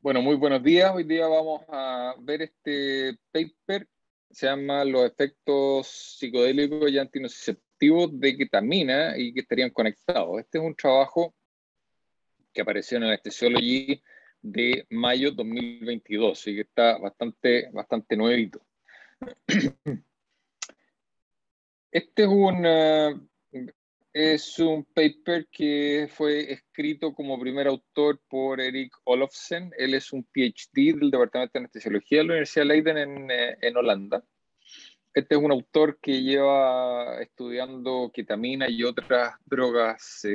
Bueno, muy buenos días. Hoy día vamos a ver este paper. Se llama Los efectos psicodélicos y antinociceptivos de ketamina y que estarían conectados. Este es un trabajo que apareció en el Anesthesiology de mayo 2022 y que está bastante nuevito. Este es un paper que fue escrito como primer autor por Erik Olofsen. Él es un PhD del Departamento de Anestesiología de la Universidad de Leiden en Holanda. Este es un autor que lleva estudiando ketamina y otras drogas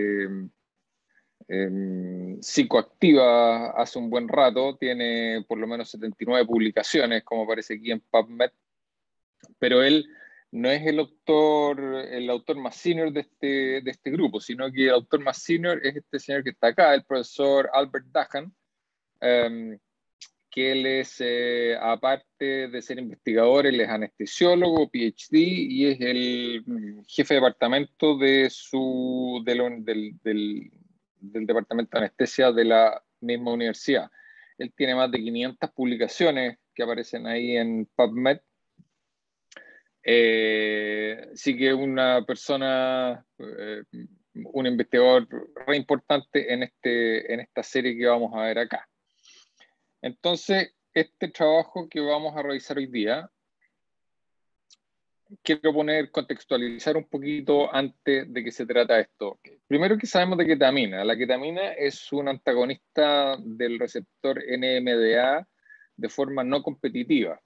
psicoactivas hace un buen rato. Tiene por lo menos 79 publicaciones, como aparece aquí en PubMed, pero él no es el autor más senior de este grupo, sino que el autor más senior es este señor que está acá, el profesor Albert Dahan, que él es, aparte de ser investigador, él es anestesiólogo, PhD, y es el jefe de departamento del departamento de anestesia de la misma universidad. Él tiene más de 500 publicaciones que aparecen ahí en PubMed. Sí que una persona, un investigador re importante en esta serie que vamos a ver acá. Entonces, este trabajo que vamos a revisar hoy día, quiero contextualizar un poquito antes de qué se trata esto. Primero, que sabemos de ketamina. La ketamina es un antagonista del receptor NMDA de forma no competitiva.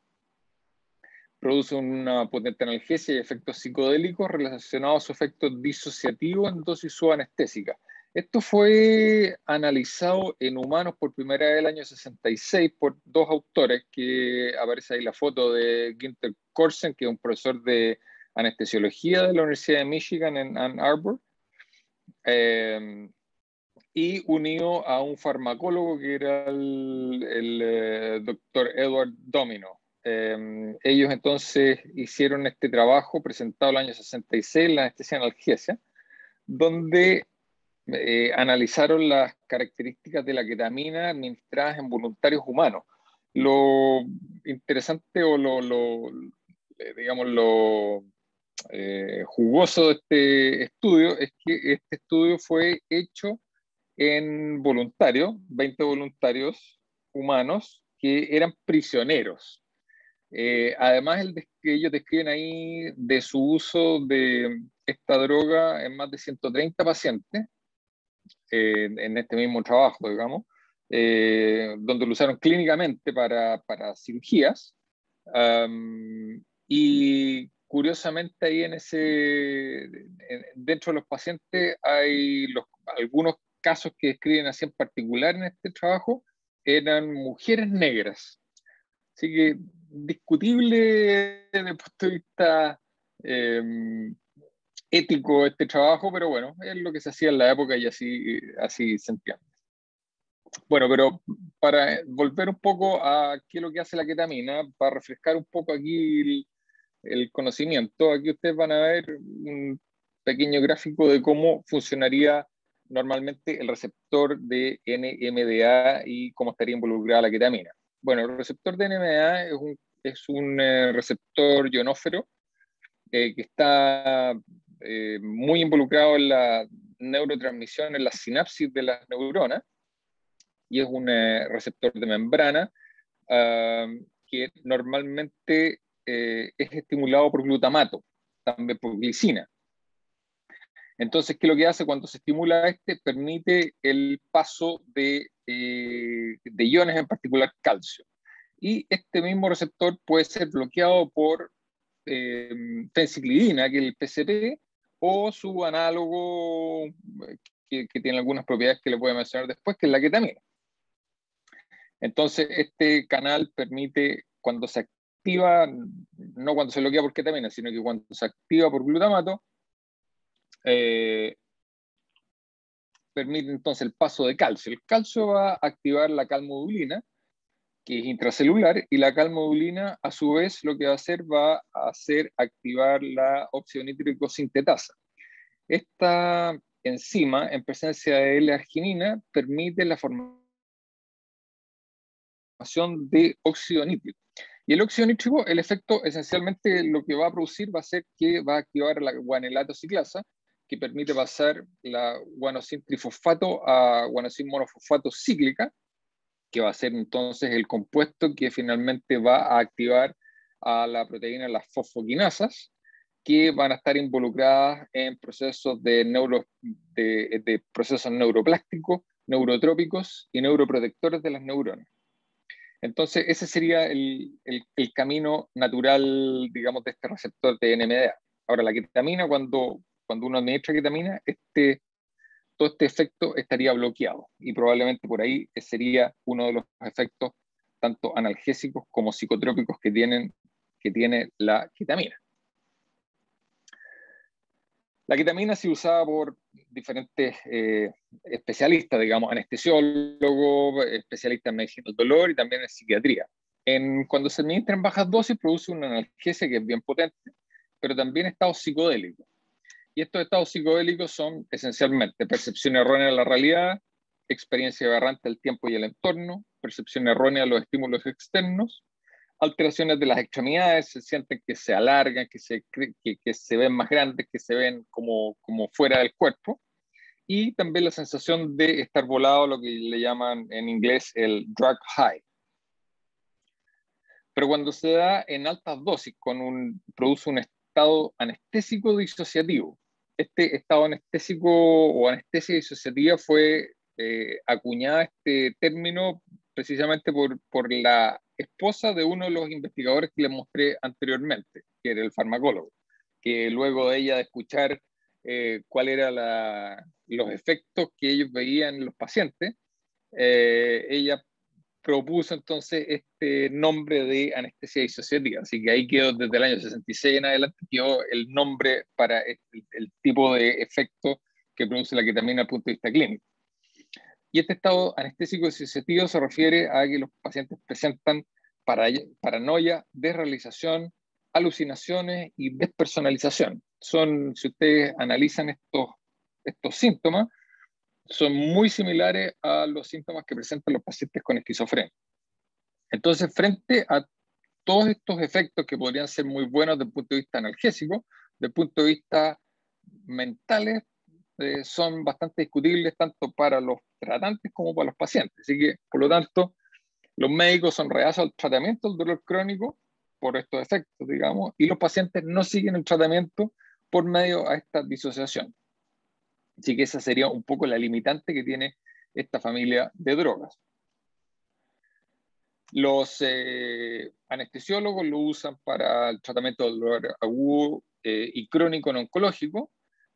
Produce una potente analgesia y efectos psicodélicos relacionados a su efecto disociativo en dosis subanestésica. Esto fue analizado en humanos por primera vez en el año 66 por dos autores, que aparece ahí la foto de Günther Korsen, que es un profesor de anestesiología de la Universidad de Michigan en Ann Arbor, y unido a un farmacólogo que era el doctor Edward Domino. Ellos entonces hicieron este trabajo presentado el año 66, la anestesia analgesia, donde analizaron las características de la ketamina administradas en voluntarios humanos. Lo interesante o digamos, lo jugoso de este estudio es que este estudio fue hecho en voluntarios, 20 voluntarios humanos que eran prisioneros. Además, que ellos describen ahí de su uso de esta droga en más de 130 pacientes, en este mismo trabajo, digamos, donde lo usaron clínicamente para cirugías. Y curiosamente ahí dentro de los pacientes hay algunos casos que describen así en particular en este trabajo, eran mujeres negras. Así que discutible desde el punto de vista ético este trabajo, pero bueno, es lo que se hacía en la época y así se entiende. Bueno, pero para volver un poco a qué es lo que hace la ketamina, para refrescar un poco aquí el conocimiento, aquí ustedes van a ver un pequeño gráfico de cómo funcionaría normalmente el receptor de NMDA y cómo estaría involucrada la ketamina. Bueno, el receptor de NMDA es un receptor ionófero que está muy involucrado en la neurotransmisión, en la sinapsis de las neuronas, y es un receptor de membrana que normalmente es estimulado por glutamato, también por glicina. Entonces, ¿qué es lo que hace cuando se estimula este? Permite el paso de iones, en particular calcio. Y este mismo receptor puede ser bloqueado por fenciclidina, que es el PCP, o su análogo, que tiene algunas propiedades que le voy a mencionar después, que es la ketamina. Entonces, este canal permite, cuando se activa, no cuando se bloquea por ketamina, sino que cuando se activa por glutamato, permite entonces el paso de calcio. El calcio va a activar la calmodulina, que es intracelular, y la calmodulina, a su vez, lo que va a hacer activar la óxido nítrico sintetasa. Esta enzima en presencia de L-arginina permite la formación de óxido nítrico. Y el óxido nítrico, el efecto esencialmente lo que va a producir va a ser que va a activar la guanelato ciclasa, que permite pasar la guanosin trifosfato a guanosin monofosfato cíclica, que va a ser entonces el compuesto que finalmente va a activar a la proteína, las fosfoquinasas, que van a estar involucradas en procesos de procesos neuroplásticos, neurotrópicos y neuroprotectores de las neuronas. Entonces, ese sería el camino natural, digamos, de este receptor de NMDA. Ahora, la ketamina, cuando uno administra ketamina, todo este efecto estaría bloqueado y probablemente por ahí sería uno de los efectos tanto analgésicos como psicotrópicos que tiene la ketamina. La ketamina ha sido usada por diferentes especialistas, digamos, anestesiólogos, especialistas en medicina del dolor y también en psiquiatría. Cuando se administra en bajas dosis produce una analgesia que es bien potente, pero también estados psicodélicos. Y estos estados psicodélicos son esencialmente percepción errónea de la realidad, experiencia aberrante del tiempo y el entorno, percepción errónea de los estímulos externos, alteraciones de las extremidades, se sienten que se alargan, que se ven más grandes, que se ven como fuera del cuerpo, y también la sensación de estar volado, lo que le llaman en inglés el drug high. Pero cuando se da en altas dosis, produce un estado anestésico disociativo. Este estado anestésico o anestesia disociativa fue acuñada este término precisamente por la esposa de uno de los investigadores que les mostré anteriormente, que era el farmacólogo, que luego de ella de escuchar cuáles eran los efectos que ellos veían en los pacientes, ella propuso entonces este nombre de anestesia disociativa. Así que ahí quedó desde el año 66 en adelante, quedó el nombre para el tipo de efecto que produce la ketamina desde el punto de vista clínico. Y este estado anestésico disociativo se refiere a que los pacientes presentan paranoia, desrealización, alucinaciones y despersonalización. Si ustedes analizan estos síntomas, son muy similares a los síntomas que presentan los pacientes con esquizofrenia. Entonces, frente a todos estos efectos que podrían ser muy buenos desde el punto de vista analgésico, desde el punto de vista mentales, son bastante discutibles tanto para los tratantes como para los pacientes. Así que, por lo tanto, los médicos son reacios al tratamiento del dolor crónico por estos efectos, digamos, y los pacientes no siguen el tratamiento por medio a esta disociación. Así que esa sería un poco la limitante que tiene esta familia de drogas. Los anestesiólogos lo usan para el tratamiento del dolor agudo y crónico no oncológico.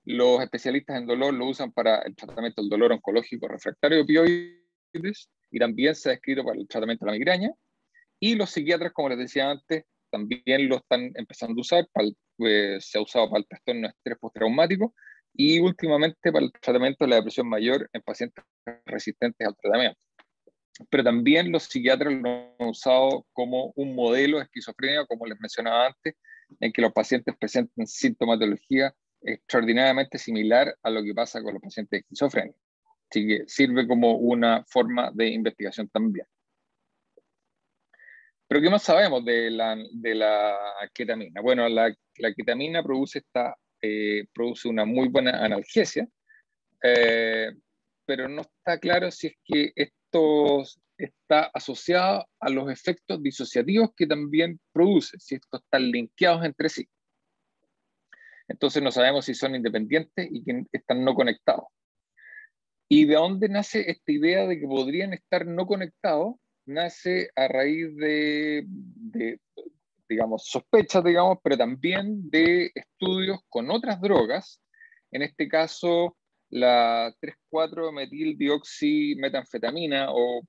Los especialistas en dolor lo usan para el tratamiento del dolor oncológico refractario de opioides y también se ha descrito para el tratamiento de la migraña. Y los psiquiatras, como les decía antes, también lo están empezando a usar. Se ha usado para el trastorno de estrés postraumático y últimamente para el tratamiento de la depresión mayor en pacientes resistentes al tratamiento. Pero también los psiquiatras lo han usado como un modelo de esquizofrenia, como les mencionaba antes, en que los pacientes presentan sintomatología extraordinariamente similar a lo que pasa con los pacientes de esquizofrenia. Así que sirve como una forma de investigación también. Pero ¿qué más sabemos de la ketamina? Bueno, la ketamina produce una muy buena analgesia, pero no está claro si es que esto está asociado a los efectos disociativos que también produce, si estos están linkeados entre sí. Entonces no sabemos si son independientes y que están no conectados. ¿Y de dónde nace esta idea de que podrían estar no conectados? Nace a raíz de digamos, sospechas, digamos, pero también de estudios con otras drogas, en este caso la 3,4-metildioximetanfetamina o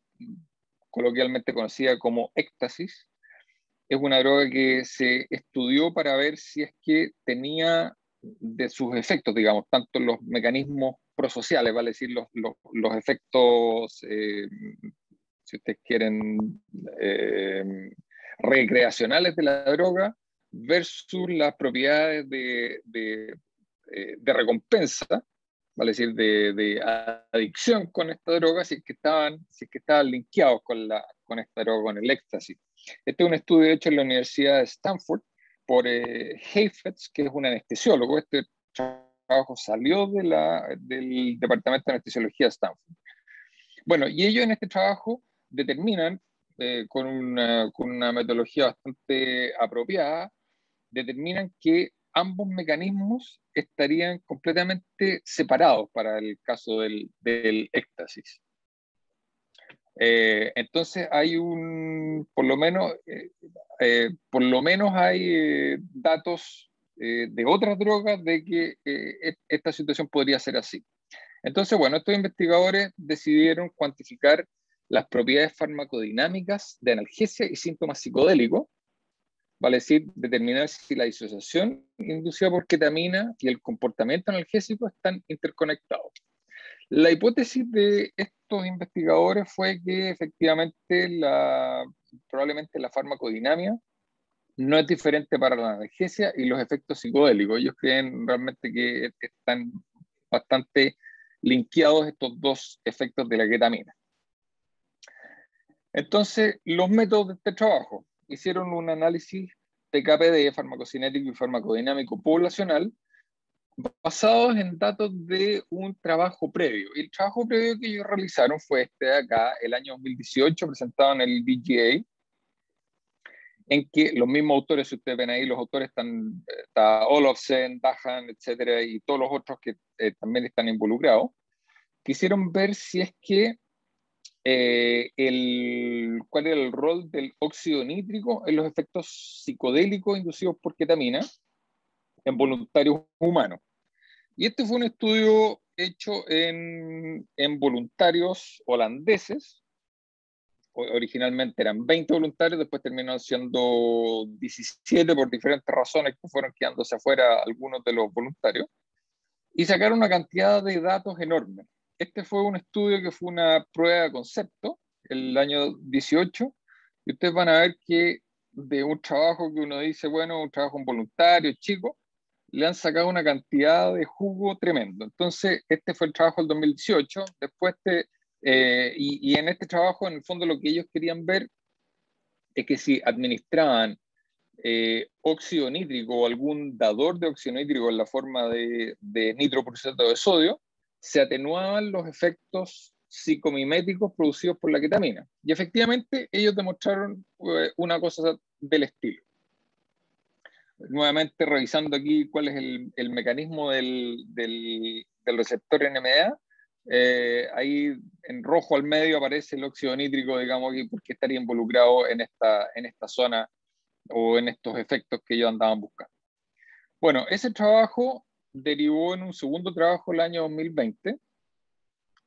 coloquialmente conocida como éxtasis, es una droga que se estudió para ver si es que tenía de sus efectos, digamos, tanto los mecanismos prosociales, vale decir, los efectos, si ustedes quieren, recreacionales de la droga versus las propiedades de recompensa, vale decir, de adicción con esta droga, si es que estaban linkeados con esta droga, con el éxtasis. Este es un estudio hecho en la Universidad de Stanford por Heifetz, que es un anestesiólogo. Este trabajo salió del Departamento de Anestesiología de Stanford. Bueno, y ellos en este trabajo determinan, con una metodología bastante apropiada, determinan que ambos mecanismos estarían completamente separados para el caso del éxtasis. Entonces hay por lo menos hay datos de otras drogas de que esta situación podría ser así. Entonces, bueno, estos investigadores decidieron cuantificar las propiedades farmacodinámicas de analgesia y síntomas psicodélicos, vale decir, determinar si la disociación inducida por ketamina y el comportamiento analgésico están interconectados. La hipótesis de estos investigadores fue que efectivamente probablemente la farmacodinámica no es diferente para la analgesia y los efectos psicodélicos. Ellos creen realmente que están bastante linkeados estos dos efectos de la ketamina. Entonces, los métodos de este trabajo hicieron un análisis PK/PD, farmacocinético y farmacodinámico poblacional, basados en datos de un trabajo previo. Y el trabajo previo que ellos realizaron fue este de acá, el año 2018, presentado en el BGA, en que los mismos autores, si ustedes ven ahí, los autores está Olofsen, Dahan, etcétera, y todos los otros que también están involucrados, quisieron ver si es que cuál era el rol del óxido nítrico en los efectos psicodélicos inducidos por ketamina en voluntarios humanos. Y este fue un estudio hecho en voluntarios holandeses. Originalmente eran 20 voluntarios, después terminó siendo 17 por diferentes razones que fueron quedándose afuera algunos de los voluntarios, y sacaron una cantidad de datos enormes. Este fue un estudio que fue una prueba de concepto el año 18, y ustedes van a ver que de un trabajo que uno dice, bueno, un trabajo en voluntario, chico, le han sacado una cantidad de jugo tremendo. Entonces, este fue el trabajo del 2018. Después, y en este trabajo, en el fondo, lo que ellos querían ver es que si administraban óxido nítrico o algún dador de óxido nítrico en la forma de nitroprusiato de sodio, se atenuaban los efectos psicomiméticos producidos por la ketamina. Y efectivamente, ellos demostraron una cosa del estilo. Nuevamente revisando aquí cuál es el mecanismo del receptor NMDA, ahí en rojo al medio aparece el óxido nítrico, digamos, porque estaría involucrado en esta zona o en estos efectos que ellos andaban buscando. Bueno, ese trabajo derivó en un segundo trabajo el año 2020,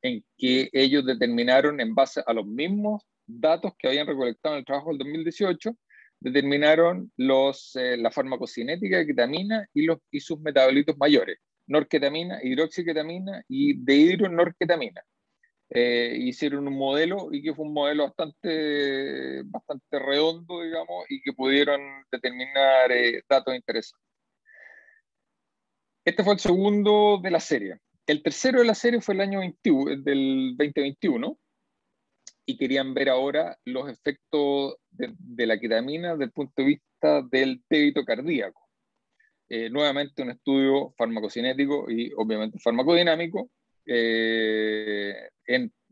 en que ellos determinaron, en base a los mismos datos que habían recolectado en el trabajo del 2018, determinaron la farmacocinética de ketamina y sus metabolitos mayores, norketamina, hidroxiketamina y dehidronorketamina. Hicieron un modelo, y que fue un modelo bastante redondo, digamos, y que pudieron determinar datos interesantes. Este fue el segundo de la serie. El tercero de la serie fue el año del 2021, y querían ver ahora los efectos de la ketamina desde el punto de vista del débito cardíaco. Nuevamente un estudio farmacocinético y obviamente farmacodinámico,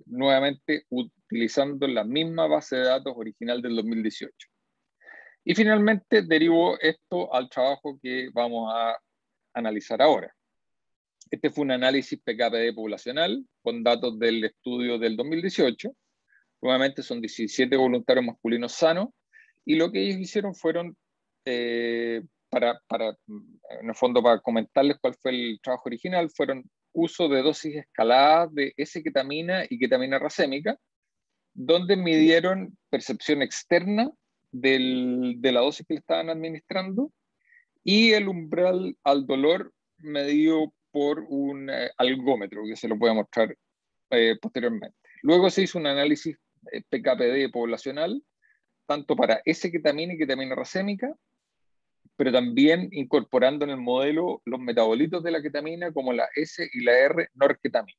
nuevamente utilizando la misma base de datos original del 2018. Y finalmente derivó esto al trabajo que vamos a analizar ahora. Este fue un análisis PK/PD poblacional con datos del estudio del 2018. Nuevamente son 17 voluntarios masculinos sanos, y lo que ellos hicieron fueron, en el fondo, para comentarles cuál fue el trabajo original, fueron uso de dosis escaladas de S-ketamina y ketamina racémica, donde midieron percepción externa de la dosis que le estaban administrando, y el umbral al dolor medido por un algómetro, que se lo voy a mostrar posteriormente. Luego se hizo un análisis PK/PD poblacional, tanto para S-ketamina y ketamina racémica, pero también incorporando en el modelo los metabolitos de la ketamina como la S y la R norketamina.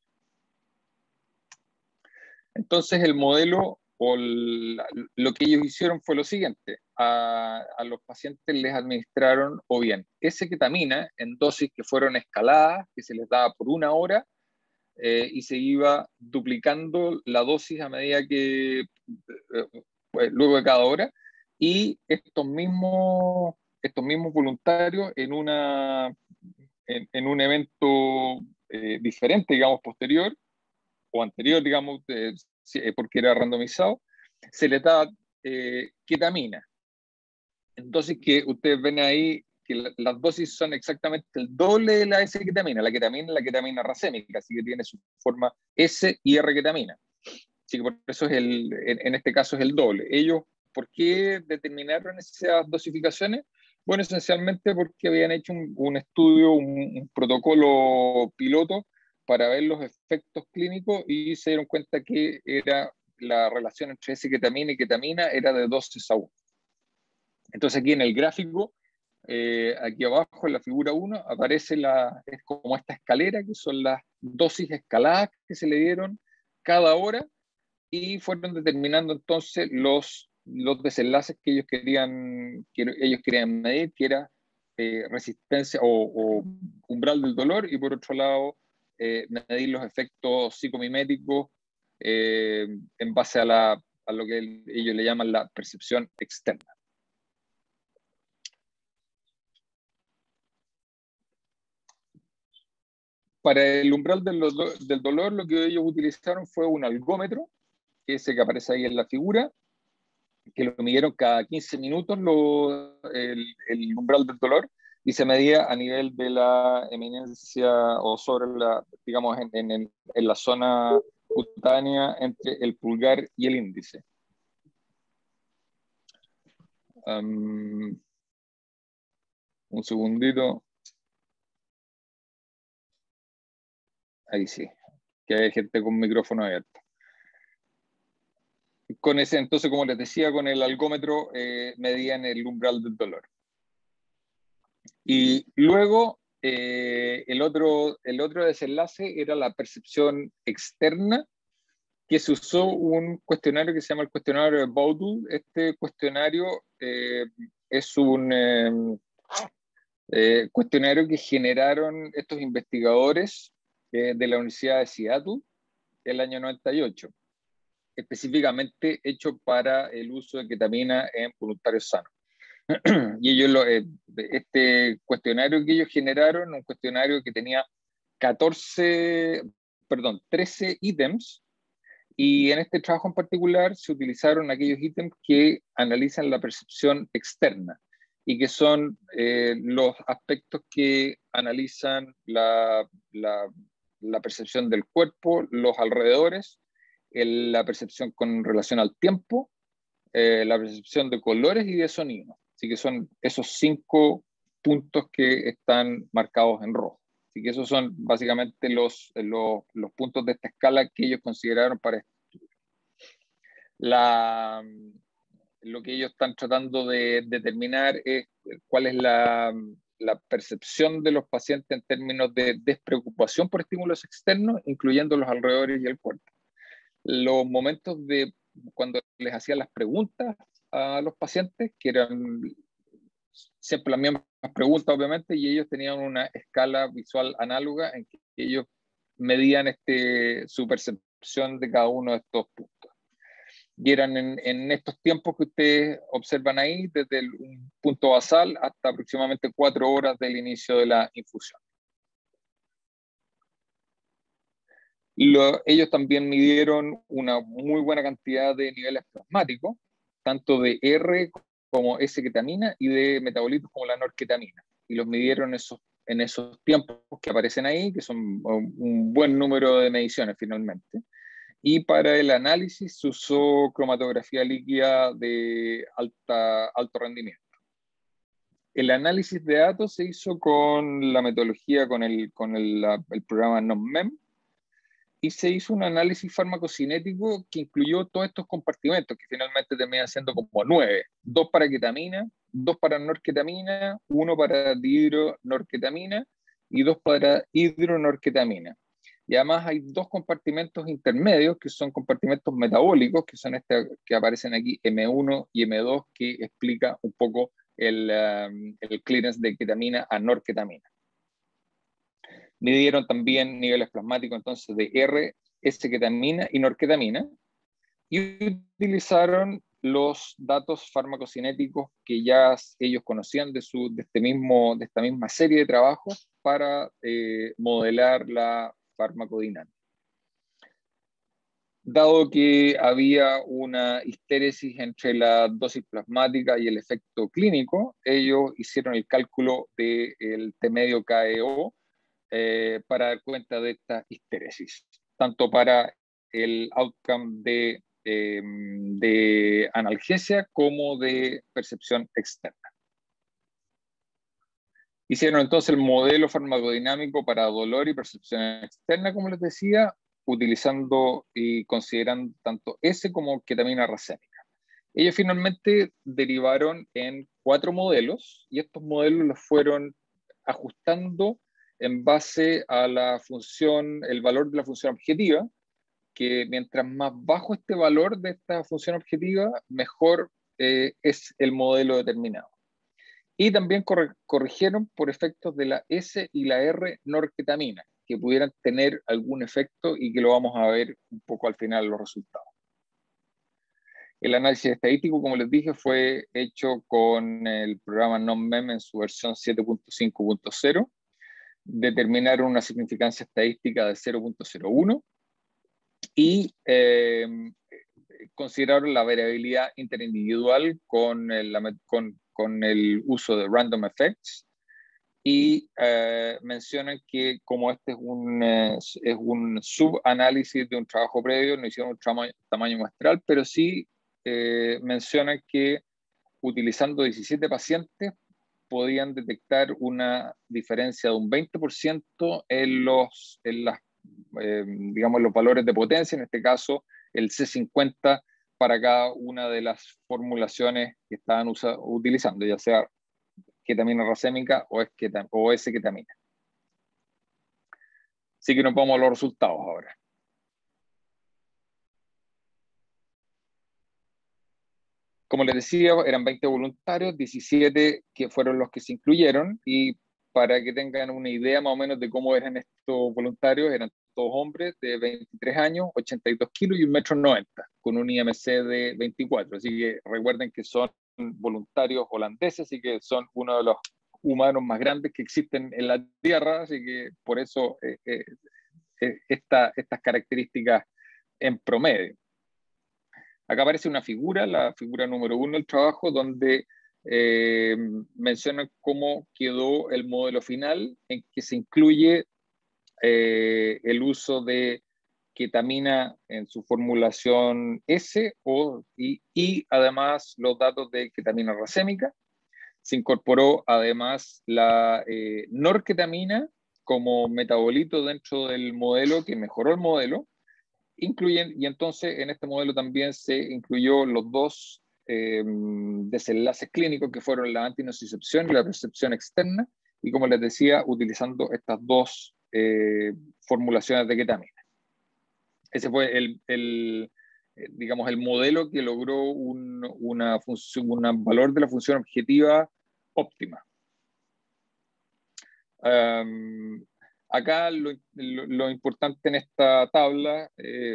Entonces el modelo o lo que ellos hicieron fue lo siguiente: a los pacientes les administraron o bien S-ketamina en dosis que fueron escaladas, que se les daba por 1 hora, y se iba duplicando la dosis a medida que, luego de cada hora, y estos mismos voluntarios en un evento diferente, digamos, posterior, o anterior, digamos, porque era randomizado, se le da ketamina. Entonces, que ustedes ven ahí que las dosis son exactamente el doble de la S-ketamina. La ketamina es la ketamina racémica, así que tiene su forma S y R-ketamina. Así que por eso en este caso es el doble. Ellos, ¿por qué determinaron esas dosificaciones? Bueno, esencialmente porque habían hecho un estudio, un protocolo piloto para ver los efectos clínicos y se dieron cuenta que la relación entre S-ketamina y ketamina era de 2:1. Entonces aquí en el gráfico, aquí abajo en la figura 1, aparece es como esta escalera, que son las dosis escaladas que se le dieron cada hora, y fueron determinando entonces los desenlaces que ellos querían medir, que era resistencia o umbral del dolor, y por otro lado medir los efectos psicomiméticos en base a lo que ellos le llaman la percepción externa. Para el umbral del dolor, lo que ellos utilizaron fue un algómetro, que ese que aparece ahí en la figura, que lo midieron cada 15 minutos el umbral del dolor, y se medía a nivel de la eminencia o sobre digamos, en la zona cutánea entre el pulgar y el índice. Un segundito. Ahí sí, que hay gente con micrófono abierto. Con ese, entonces, como les decía, con el algómetro medían el umbral del dolor. Y luego el otro desenlace era la percepción externa, que se usó un cuestionario que se llama el cuestionario de Bowdle. Este cuestionario es un cuestionario que generaron estos investigadores de la Universidad de Seattle el año 98, específicamente hecho para el uso de ketamina en voluntarios sanos. Y ellos, este cuestionario que ellos generaron, un cuestionario que tenía 13 ítems, y en este trabajo en particular se utilizaron aquellos ítems que analizan la percepción externa, y que son los aspectos que analizan la percepción del cuerpo, los alrededores, la percepción con relación al tiempo, la percepción de colores y de sonido. Así que son esos 5 puntos que están marcados en rojo. Así que esos son básicamente los puntos de esta escala que ellos consideraron para este estudio. Lo que ellos están tratando de determinar es cuál es la percepción de los pacientes en términos de despreocupación por estímulos externos, incluyendo los alrededores y el cuerpo. Los momentos cuando les hacían las preguntas a los pacientes, que eran siempre las mismas preguntas, obviamente, y ellos tenían una escala visual análoga en que ellos medían su percepción de cada uno de estos puntos. Y eran en estos tiempos que ustedes observan ahí, desde un punto basal hasta aproximadamente 4 horas del inicio de la infusión. Ellos también midieron una muy buena cantidad de niveles plasmáticos, tanto de R como S-ketamina y de metabolitos como la norketamina. Y los midieron en esos tiempos que aparecen ahí, que son un buen número de mediciones finalmente. Y para el análisis se usó cromatografía líquida de alto rendimiento. El análisis de datos se hizo con la metodología, con el programa NOMMEM, y se hizo un análisis farmacocinético que incluyó todos estos compartimentos, que finalmente terminan siendo como 9, 2 para ketamina, 2 para norketamina, 1 para dihidronorketamina y 2 para hidronorketamina. Y además hay 2 compartimentos intermedios, que son compartimentos metabólicos, que son que aparecen aquí, M1 y M2, que explica un poco el clearance de ketamina a norketamina. Midieron también niveles plasmáticos entonces de R, S-ketamina y norketamina, y utilizaron los datos farmacocinéticos que ya ellos conocían de esta misma serie de trabajos para modelar la farmacodinámica. Dado que había una histéresis entre la dosis plasmática y el efecto clínico, ellos hicieron el cálculo del T medio KEO para dar cuenta de esta histéresis, tanto para el outcome de analgesia como de percepción externa. Hicieron entonces el modelo farmacodinámico para dolor y percepción externa, como les decía, utilizando y considerando tanto S como ketamina racémica. Ellos finalmente derivaron en 4 modelos y estos modelos los fueron ajustando en base a la función, el valor de la función objetiva, que mientras más bajo este valor de esta función objetiva, mejor es el modelo determinado. Y también corrigieron por efectos de la S y la R norketamina, que pudieran tener algún efecto y que lo vamos a ver un poco al final los resultados. El análisis estadístico, como les dije, fue hecho con el programa NOMMEM en su versión 7.5.0. Determinaron una significancia estadística de 0.01 y consideraron la variabilidad interindividual con el uso de random effects y mencionan que como este es un subanálisis de un trabajo previo, no hicieron un tamaño muestral, pero sí mencionan que utilizando 17 pacientes podían detectar una diferencia de un 20% digamos, los valores de potencia, en este caso el C50 para cada una de las formulaciones que estaban utilizando, ya sea ketamina racémica o S-ketamina. Así que nos vamos a los resultados ahora. Como les decía, eran 20 voluntarios, 17 que fueron los que se incluyeron, y para que tengan una idea más o menos de cómo eran estos voluntarios, eran todos hombres de 23 años, 82 kilos y 1,90 m, con un IMC de 24. Así que recuerden que son voluntarios holandeses y que son uno de los humanos más grandes que existen en la Tierra, así que por eso estas características en promedio. Acá aparece una figura, la figura número 1 del trabajo, donde menciona cómo quedó el modelo final, en que se incluye el uso de ketamina en su formulación S y además los datos de ketamina racémica. Se incorporó además la norketamina como metabolito dentro del modelo, que mejoró el modelo. Y entonces en este modelo también se incluyó los 2 desenlaces clínicos que fueron la antinocicepción y la percepción externa, y como les decía, utilizando estas 2 formulaciones de ketamina. Ese fue digamos, el modelo que logró un valor de la función objetiva óptima. Acá lo importante en esta tabla,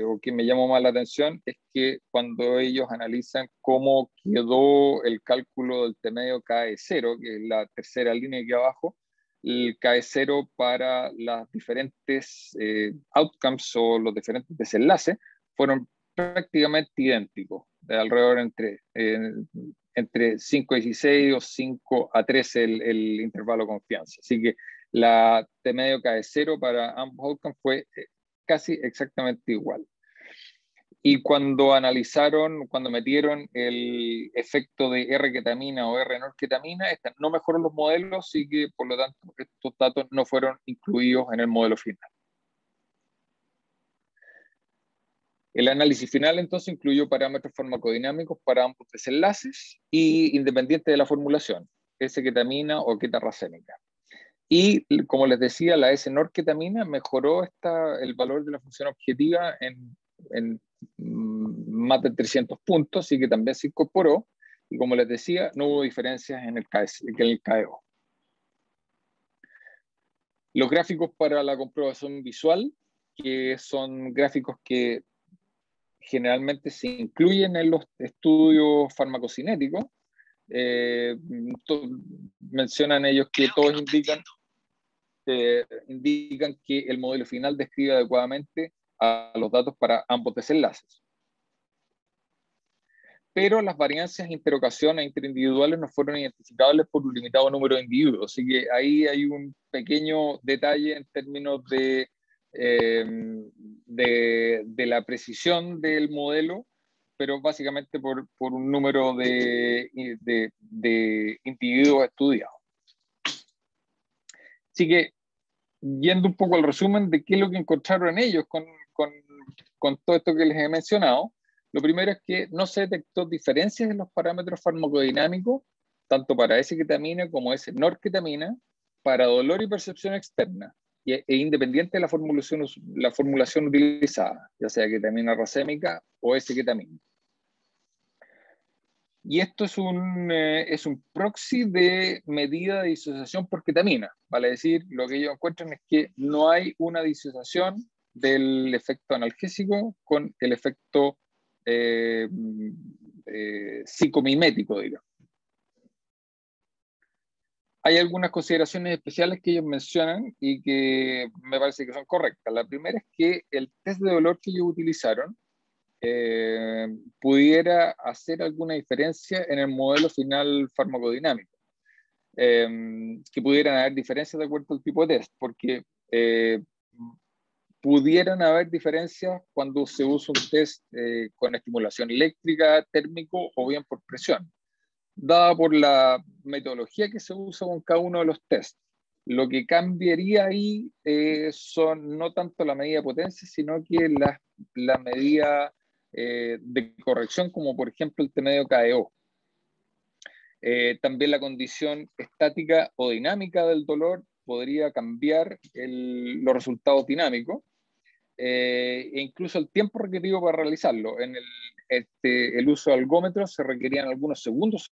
o que me llamó más la atención, es que cuando ellos analizan cómo quedó el cálculo del T-medio KE0, que es la tercera línea aquí abajo, el KE0 para las diferentes outcomes o los diferentes desenlaces fueron prácticamente idénticos, de alrededor entre 5 a 16 o 5 a 13 el intervalo de confianza. Así que la T-medio KE0 para ambos outcomes fue casi exactamente igual. Y cuando metieron el efecto de R-ketamina o R-norketamina, no mejoró los modelos, y que por lo tanto estos datos no fueron incluidos en el modelo final. El análisis final entonces incluyó parámetros farmacodinámicos para ambos desenlaces y independiente de la formulación, S-ketamina o ketarracémica. Y como les decía, la S-norketamina mejoró el valor de la función objetiva en más de 300 puntos, así que también se incorporó. Y como les decía, no hubo diferencias en el KO. Los gráficos para la comprobación visual, que son gráficos que generalmente se incluyen en los estudios farmacocinéticos, mencionan ellos que todos indican que el modelo final describe adecuadamente a los datos para ambos desenlaces. Pero las variancias interocasiones interindividuales no fueron identificables por un limitado número de individuos. Así que ahí hay un pequeño detalle en términos de la precisión del modelo, pero básicamente por un número de individuos estudiados. Así que, yendo un poco al resumen de qué es lo que encontraron ellos con todo esto que les he mencionado, lo primero es que no se detectó diferencias en los parámetros farmacodinámicos, tanto para S-ketamina como S-norketamina, para dolor y percepción externa, e independiente de la formulación utilizada, ya sea ketamina racémica o S-ketamina. Y esto es un proxy de medida de disociación por ketamina. Vale decir, lo que ellos encuentran es que no hay una disociación del efecto analgésico con el efecto psicomimético, digamos. Hay algunas consideraciones especiales que ellos mencionan y que me parece que son correctas. La primera es que el test de dolor que ellos utilizaron pudiera hacer alguna diferencia en el modelo final farmacodinámico. Que pudieran haber diferencias de acuerdo al tipo de test, porque pudieran haber diferencias cuando se usa un test con estimulación eléctrica, térmico o bien por presión, dada por la metodología que se usa con cada uno de los tests. Lo que cambiaría ahí son no tanto la medida de potencia, sino que la medida de corrección, como por ejemplo el T-medio KO. También la condición estática o dinámica del dolor podría cambiar los resultados dinámicos e incluso el tiempo requerido para realizarlo. En el uso de algómetros se requerían algunos segundos,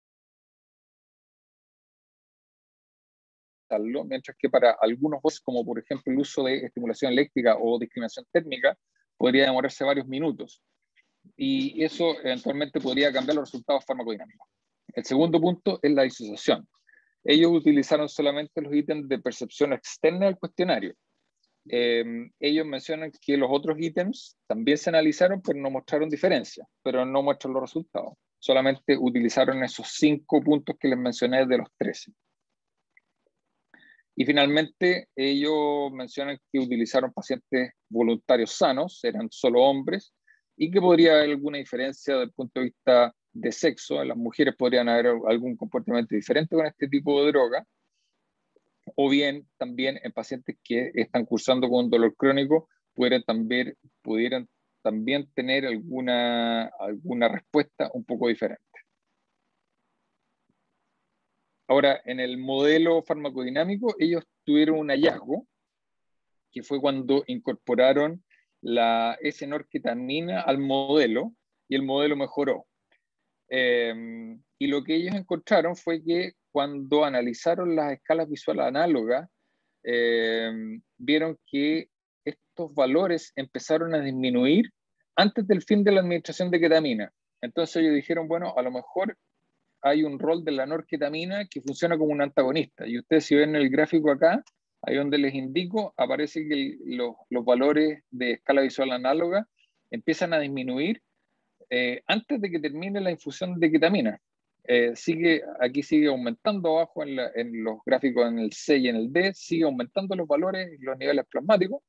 mientras que para algunos voces, como por ejemplo el uso de estimulación eléctrica o discriminación térmica, podría demorarse varios minutos. Y eso eventualmente podría cambiar los resultados farmacodinámicos. El segundo punto es la disociación. Ellos utilizaron solamente los ítems de percepción externa del cuestionario. Ellos mencionan que los otros ítems también se analizaron, pero no mostraron diferencia, pero no muestran los resultados. Solamente utilizaron esos 5 puntos que les mencioné de los 13. Y finalmente, ellos mencionan que utilizaron pacientes voluntarios sanos, eran solo hombres, y que podría haber alguna diferencia desde el punto de vista de sexo. En las mujeres podrían haber algún comportamiento diferente con este tipo de droga, o bien también en pacientes que están cursando con un dolor crónico pudieran también tener alguna respuesta un poco diferente. Ahora, en el modelo farmacodinámico, ellos tuvieron un hallazgo, que fue cuando incorporaron la S-norketamina al modelo, y el modelo mejoró. Y lo que ellos encontraron fue que cuando analizaron las escalas visuales análogas, vieron que estos valores empezaron a disminuir antes del fin de la administración de ketamina. Entonces ellos dijeron, bueno, a lo mejor hay un rol de la norketamina que funciona como un antagonista. Y ustedes, si ven el gráfico acá, ahí donde les indico, aparece que los valores de escala visual análoga empiezan a disminuir antes de que termine la infusión de ketamina. Aquí sigue aumentando abajo en los gráficos en el C y en el D, sigue aumentando los valores y los niveles plasmáticos,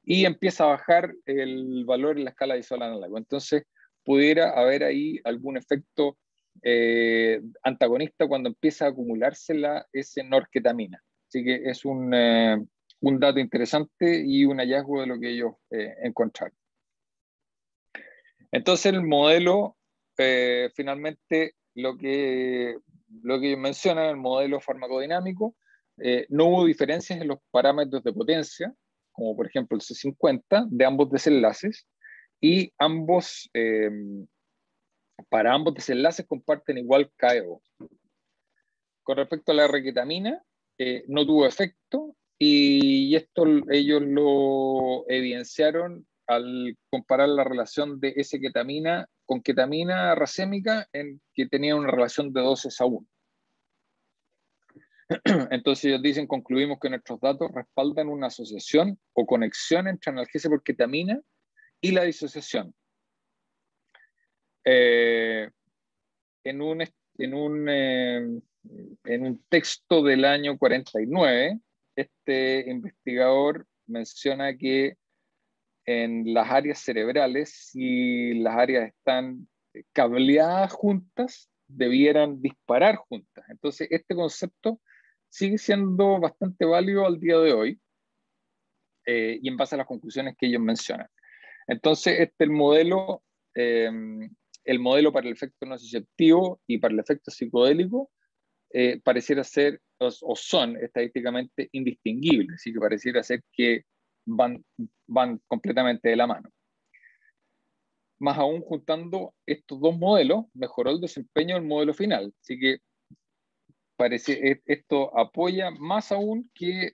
y empieza a bajar el valor en la escala visual análoga. Entonces, pudiera haber ahí algún efecto antagonista cuando empieza a acumularse la S-norketamina. Así que es un dato interesante y un hallazgo de lo que ellos encontraron. Entonces el modelo, finalmente, lo que ellos mencionan, el modelo farmacodinámico, no hubo diferencias en los parámetros de potencia, como por ejemplo el C50, de ambos desenlaces, y para ambos desenlaces comparten igual KO. Con respecto a la R-ketamina, no tuvo efecto, y esto ellos lo evidenciaron al comparar la relación de S-ketamina con ketamina racémica, en que tenía una relación de 12:1. Entonces ellos dicen: concluimos que nuestros datos respaldan una asociación o conexión entre analgesia por ketamina y la disociación. En un texto del año 49, este investigador menciona que en las áreas cerebrales, si las áreas están cableadas juntas, debieran disparar juntas. Entonces, este concepto sigue siendo bastante válido al día de hoy, y en base a las conclusiones que ellos mencionan. Entonces, el modelo para el efecto nociceptivo y para el efecto psicodélico pareciera ser o son estadísticamente indistinguibles, así que pareciera ser que van completamente de la mano. Más aún, juntando estos dos modelos, mejoró el desempeño del modelo final, así que esto apoya más aún que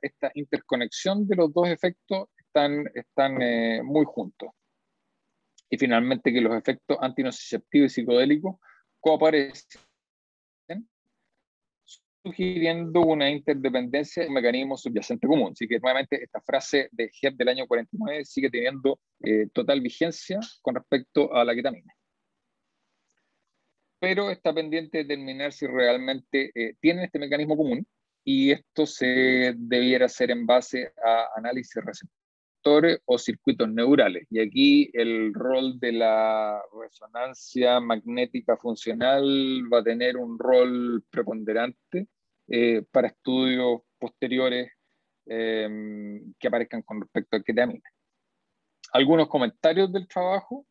esta interconexión de los dos efectos están muy juntos. Y finalmente, que los efectos antinociceptivos y psicodélicos coaparecen, sugiriendo una interdependencia de un mecanismo subyacente común. Así que nuevamente esta frase de Head del año 49 sigue teniendo total vigencia con respecto a la ketamina. Pero está pendiente de determinar si realmente tienen este mecanismo común, y esto se debiera hacer en base a análisis receptores o circuitos neurales. Y aquí el rol de la resonancia magnética funcional va a tener un rol preponderante para estudios posteriores que aparezcan con respecto a ketamina. Algunos comentarios del trabajo.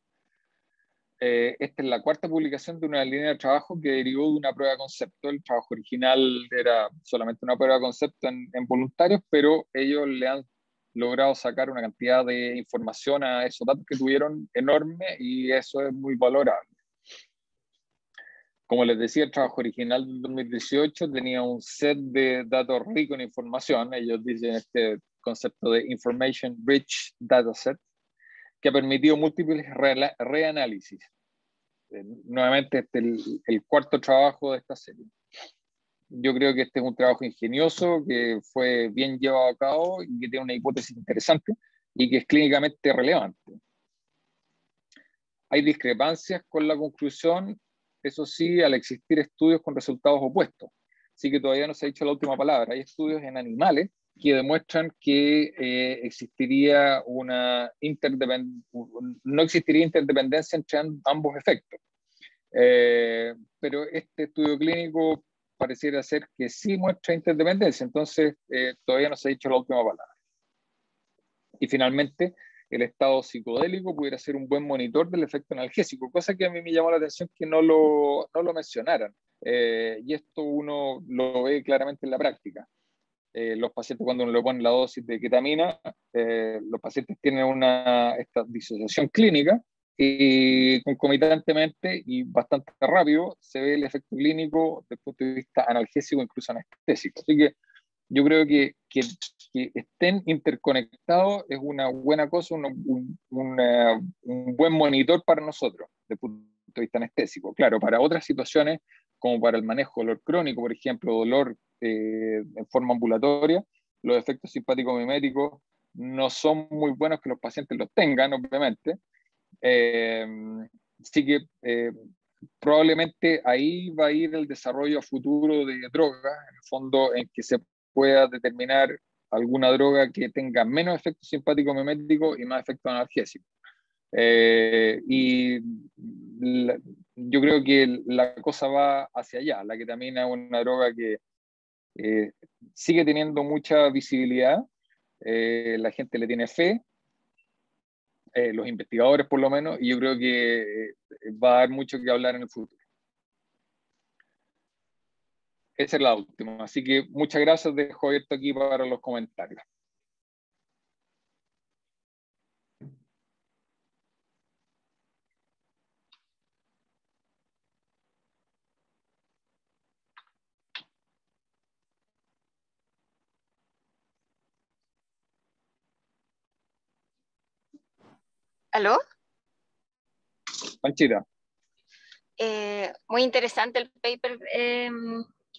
Esta es la cuarta publicación de una línea de trabajo que derivó de una prueba de concepto. El trabajo original era solamente una prueba de concepto en voluntarios, pero ellos le han logrado sacar una cantidad de información a esos datos que tuvieron enorme, y eso es muy valorable. Como les decía, el trabajo original del 2018 tenía un set de datos rico en información. Ellos dicen este concepto de Information Rich Dataset, que ha permitido múltiples reanálisis. Nuevamente, este es el cuarto trabajo de esta serie. Yo creo que este es un trabajo ingenioso, que fue bien llevado a cabo y que tiene una hipótesis interesante y que es clínicamente relevante. Hay discrepancias con la conclusión, eso sí, al existir estudios con resultados opuestos. Así que todavía no se ha dicho la última palabra. Hay estudios en animales que demuestran que no existiría interdependencia entre ambos efectos. Pero este estudio clínico pareciera ser que sí muestra interdependencia, entonces todavía no se ha dicho la última palabra. Y finalmente, el estado psicodélico pudiera ser un buen monitor del efecto analgésico, cosa que a mí me llamó la atención que no lo mencionaran. Y esto uno lo ve claramente en la práctica. Los pacientes, cuando uno le pone la dosis de ketamina, los pacientes tienen esta disociación clínica, y concomitantemente y bastante rápido se ve el efecto clínico desde el punto de vista analgésico, incluso anestésico. Así que yo creo que estén interconectados es una buena cosa, un buen monitor para nosotros desde el punto de vista anestésico. Claro, para otras situaciones, como para el manejo de dolor crónico, por ejemplo, dolor en forma ambulatoria, los efectos simpáticos miméticos no son muy buenos que los pacientes los tengan, obviamente. Así que probablemente ahí va a ir el desarrollo a futuro de drogas, en el fondo, en que se pueda determinar alguna droga que tenga menos efectos simpáticos miméticos y más efectos analgésicos. Yo creo que la cosa va hacia allá. La ketamina es una droga que sigue teniendo mucha visibilidad, la gente le tiene fe, los investigadores por lo menos, y yo creo que va a dar mucho que hablar en el futuro. Esa es la última, así que muchas gracias, dejo abierto aquí para los comentarios. ¿Aló? Panchita. Muy interesante el paper,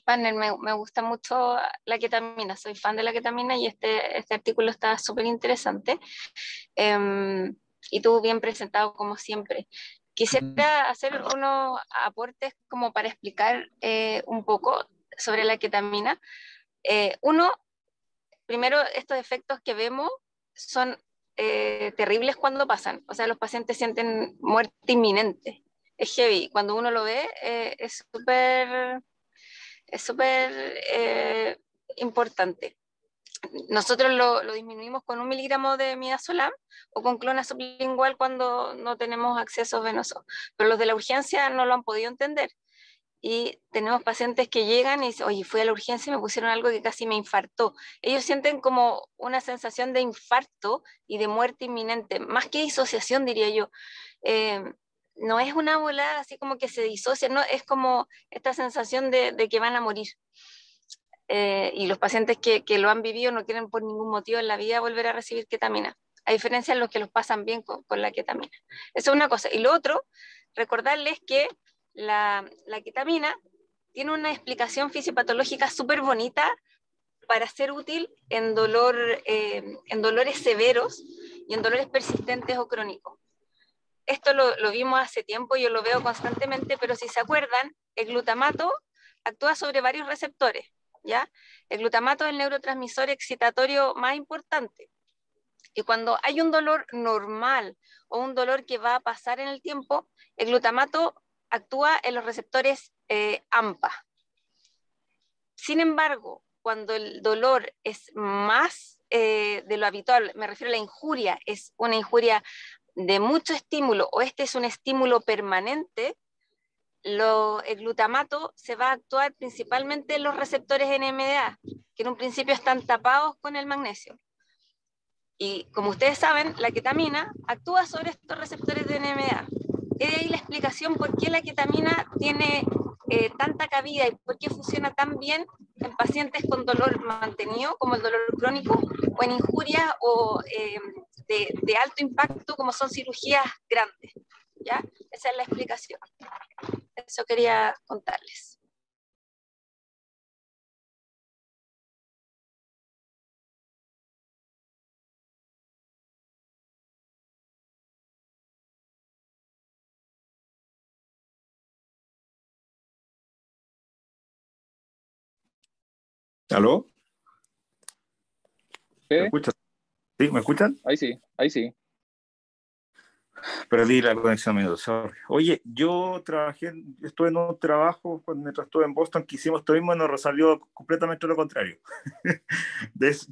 panel. Me gusta mucho la ketamina. Soy fan de la ketamina y este artículo está súper interesante. Y tú bien presentado como siempre. Quisiera hacer unos aportes como para explicar un poco sobre la ketamina. Uno, primero, estos efectos que vemos son terribles cuando pasan. O sea, los pacientes sienten muerte inminente. Es heavy. Cuando uno lo ve, es súper importante. Nosotros lo disminuimos con 1 miligramo de midazolam o con clonazepam sublingual cuando no tenemos acceso venoso. Pero los de la urgencia no lo han podido entender. Y tenemos pacientes que llegan y dicen, oye, fui a la urgencia y me pusieron algo que casi me infartó. Ellos sienten como una sensación de infarto y de muerte inminente, más que disociación, diría yo. No es una volada así como que se disocia, no, es como esta sensación de que van a morir. Y los pacientes que lo han vivido no quieren por ningún motivo en la vida volver a recibir ketamina, a diferencia de los que los pasan bien con la ketamina. Eso es una cosa. Y lo otro, recordarles que la ketamina tiene una explicación fisiopatológica súper bonita para ser útil en dolores severos y en dolores persistentes o crónicos. Esto lo vimos hace tiempo, yo lo veo constantemente, pero si se acuerdan, el glutamato actúa sobre varios receptores, ¿ya? El glutamato es el neurotransmisor excitatorio más importante. Y cuando hay un dolor normal o un dolor que va a pasar en el tiempo, el glutamato actúa en los receptores AMPA. Sin embargo, cuando el dolor es más de lo habitual, me refiero a la injuria, es una injuria de mucho estímulo o este es un estímulo permanente, el glutamato se va a actuar principalmente en los receptores NMDA, que en un principio están tapados con el magnesio. Y como ustedes saben, la ketamina actúa sobre estos receptores de NMDA. Es de ahí la explicación por qué la ketamina tiene tanta cabida y por qué funciona tan bien en pacientes con dolor mantenido, como el dolor crónico, o en injurias o de alto impacto, como son cirugías grandes. ¿Ya? Esa es la explicación. Eso quería contarles. ¿Aló? ¿Sí? ¿Me escuchan? ¿Sí? ¿Me escuchan? Ahí sí, ahí sí. Perdí la conexión, amigo, sorry. Oye, estuve en un trabajo mientras estuve en Boston que hicimos esto mismo y nos salió completamente lo contrario. De hecho,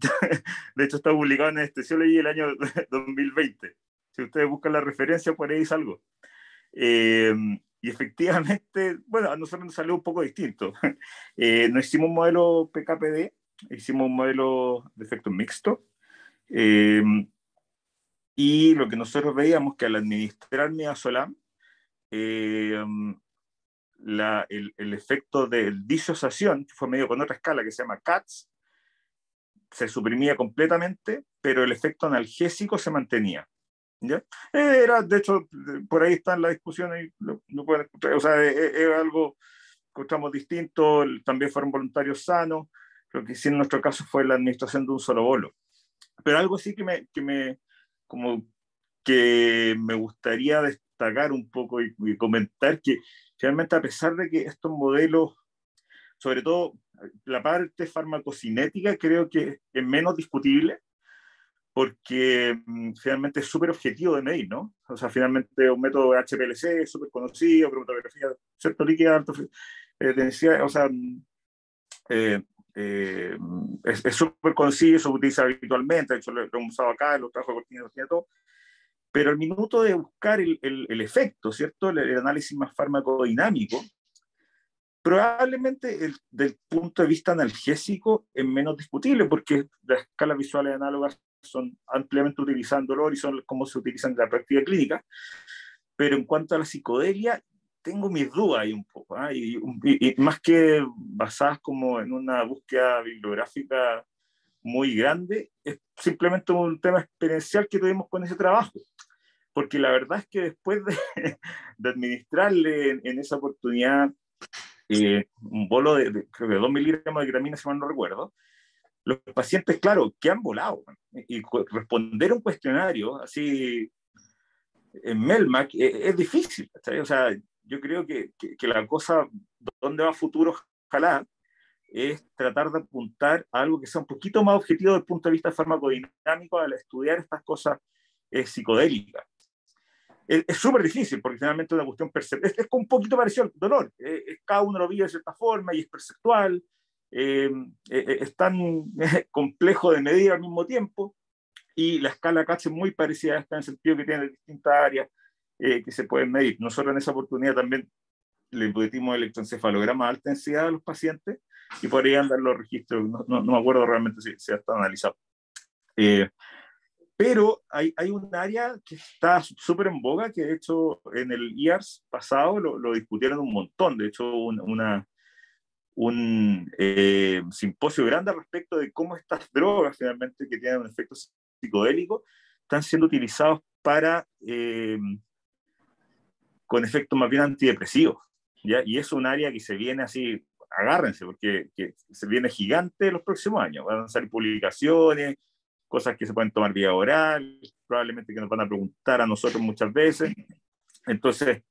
de hecho está publicado en Anesthesiology el año 2020. Si ustedes buscan la referencia, por ahí salgo. Y efectivamente, bueno, a nosotros nos salió un poco distinto. No hicimos un modelo PKPD, hicimos un modelo de efecto mixto. Y lo que nosotros veíamos que al administrar midazolam, el efecto de disociación, que fue medio con otra escala que se llama CATS, se suprimía completamente, pero el efecto analgésico se mantenía. ¿Ya? De hecho, por ahí están las discusiones, no pueden, o sea, es algo que encontramos distinto, también fueron voluntarios sanos, lo que sí en nuestro caso fue la administración de un solo bolo. Pero algo sí como que me gustaría destacar un poco y comentar que finalmente a pesar de que estos modelos, sobre todo la parte farmacocinética, creo que es menos discutible porque finalmente es súper objetivo de medir, ¿no? O sea, finalmente un método HPLC súper conocido, cromatografía, ¿cierto? Líquida, alta densidad, o sea, eh, es súper conocido, se utiliza habitualmente, de hecho lo hemos usado acá, en los trabajos de Cortina, todo, pero al minuto de buscar el efecto, ¿cierto? El análisis más farmacodinámico, probablemente del punto de vista analgésico es menos discutible, porque las escalas visuales análogas son ampliamente utilizadas en dolor y son como se utilizan en la práctica clínica, pero en cuanto a la psicodelia, tengo mis dudas ahí un poco, ¿eh? Y más que basadas como en una búsqueda bibliográfica muy grande, es simplemente un tema experiencial que tuvimos con ese trabajo, porque la verdad es que después de, de administrarle en esa oportunidad un bolo creo que 2 miligramos de gramina, si mal no recuerdo, los pacientes, claro, que han volado, y responder un cuestionario así en Melmac es difícil, ¿sabes? O sea, yo creo que la cosa donde va a futuro, ojalá, es tratar de apuntar a algo que sea un poquito más objetivo desde el punto de vista farmacodinámico al estudiar estas cosas psicodélicas. Es súper difícil, porque finalmente es una cuestión perceptual. Es un poquito parecido al dolor. Cada uno lo vive de cierta forma y es perceptual. Es tan complejo de medir al mismo tiempo. Y la escala CATS es muy parecida a esta en el sentido que tiene distintas áreas que se pueden medir. Nosotros en esa oportunidad también le pusimos electroencefalograma de alta densidad a los pacientes y por ahí andan los registros. No me acuerdo realmente si ya está analizado. Pero hay un área que está súper en boga, que de hecho en el IARS pasado lo discutieron un montón. De hecho, un simposio grande al respecto de cómo estas drogas finalmente que tienen un efecto psicodélico están siendo utilizados para con efectos más bien antidepresivos, ¿ya? Y es un área que se viene así, agárrense, porque que se viene gigante en los próximos años. Van a salir publicaciones, cosas que se pueden tomar vía oral, probablemente que nos van a preguntar a nosotros muchas veces. Entonces,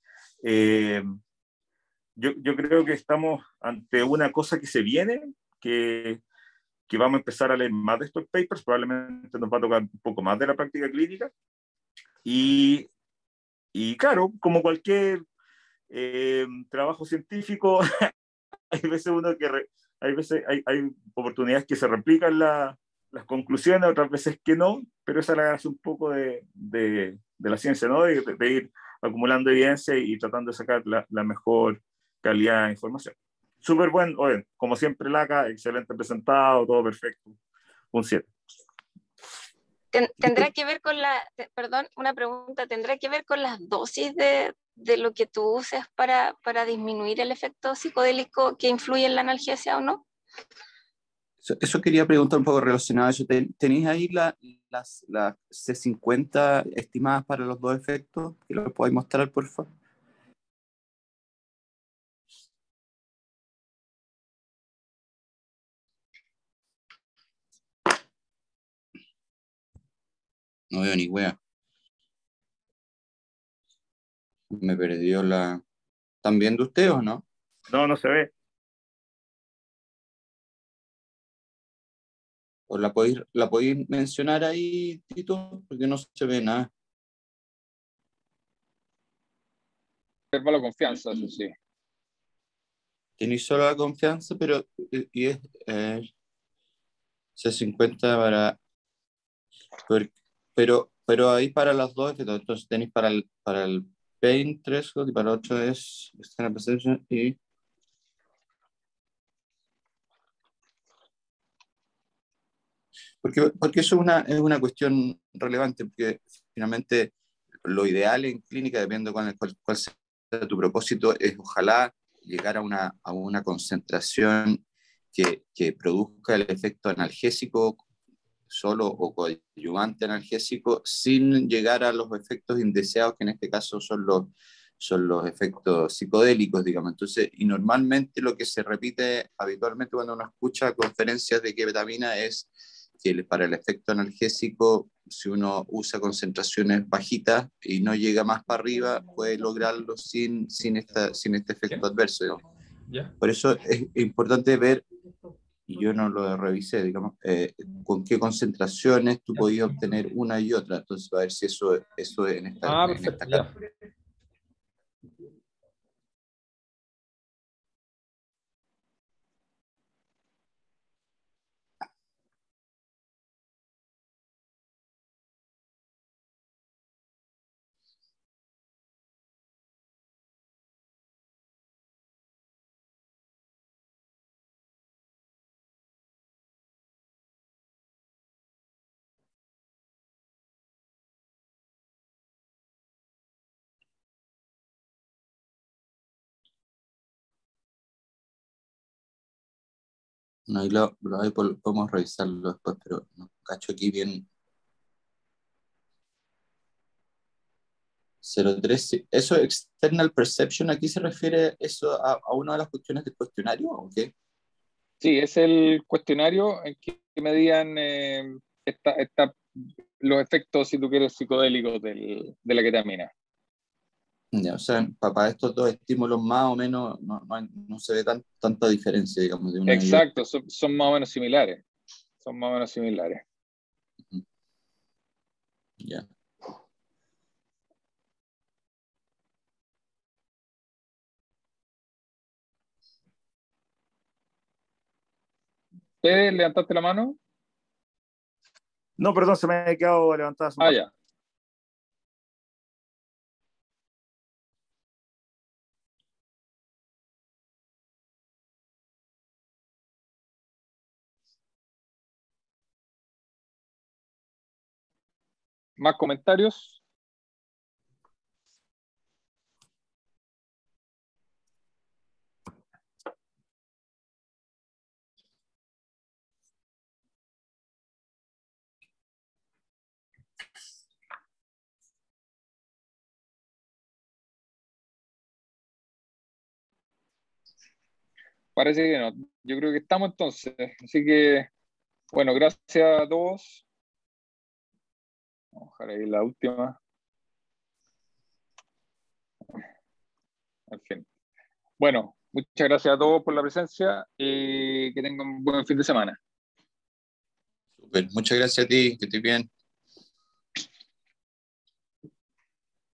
yo creo que estamos ante una cosa que se viene, que vamos a empezar a leer más de estos papers, probablemente nos va a tocar un poco más de la práctica clínica, y claro, como cualquier trabajo científico, hay veces hay veces hay oportunidades que se replican las conclusiones, otras veces que no, pero esa es la gracia un poco de la ciencia, ¿no? De ir acumulando evidencia y tratando de sacar la mejor calidad de información. Súper bueno, oye, como siempre, Laca, excelente presentado, todo perfecto, un 7. ¿Tendrá que ver con perdón, una pregunta, ¿tendrá que ver con las dosis de lo que tú uses para disminuir el efecto psicodélico que influye en la analgesia o no? Eso quería preguntar un poco relacionado a eso. ¿Tenéis ahí las C50 estimadas para los dos efectos? ¿Que lo podéis mostrar, por favor? No veo ni wea. Me perdió la... ¿Están viendo ustedes o no? No, no se ve. ¿O la podéis mencionar ahí, Tito? Porque no se ve nada. Reserva la confianza, eso sí. Tenéis solo la confianza, pero y es C50 para... Pero ahí para las dos efectos. Entonces tenéis para el Paint threshold y para el otro es External Perception y... Porque eso es una cuestión relevante, porque finalmente lo ideal en clínica, dependiendo de cuál sea tu propósito, es ojalá llegar a una concentración que produzca el efecto analgésico solo o coadyuvante analgésico sin llegar a los efectos indeseados, que en este caso son los efectos psicodélicos, digamos. Entonces, y normalmente lo que se repite habitualmente cuando uno escucha conferencias de ketamina es que para el efecto analgésico, si uno usa concentraciones bajitas y no llega más para arriba, puede lograrlo sin este efecto adverso, digamos. ¿Ya? Por eso es importante ver, y yo no lo revisé, digamos, con qué concentraciones tú podías obtener una y otra. Entonces, a ver si eso en esta, en Perfecto, esta ya. Ahí, ahí podemos revisarlo después, pero no cacho aquí bien. 03, sí. ¿Eso external perception aquí se refiere eso a una de las cuestiones del cuestionario o qué? Sí, es el cuestionario en que medían los efectos, si tú quieres, psicodélicos de la ketamina. Ya, o sea, para estos dos estímulos más o menos no se ve tanta diferencia, digamos, de una y otra. Exacto, son más o menos similares. Son más o menos similares. Ya. ¿Te levantaste la mano? No, perdón, se me ha quedado levantada hace un Ah, rato. ya. ¿Más comentarios? Parece que no. Yo creo que estamos entonces. Así que, bueno, gracias a todos. Vamos a dejar ahí la última. En fin. Bueno, muchas gracias a todos por la presencia y que tengan un buen fin de semana. Súper. Muchas gracias a ti, que estés bien.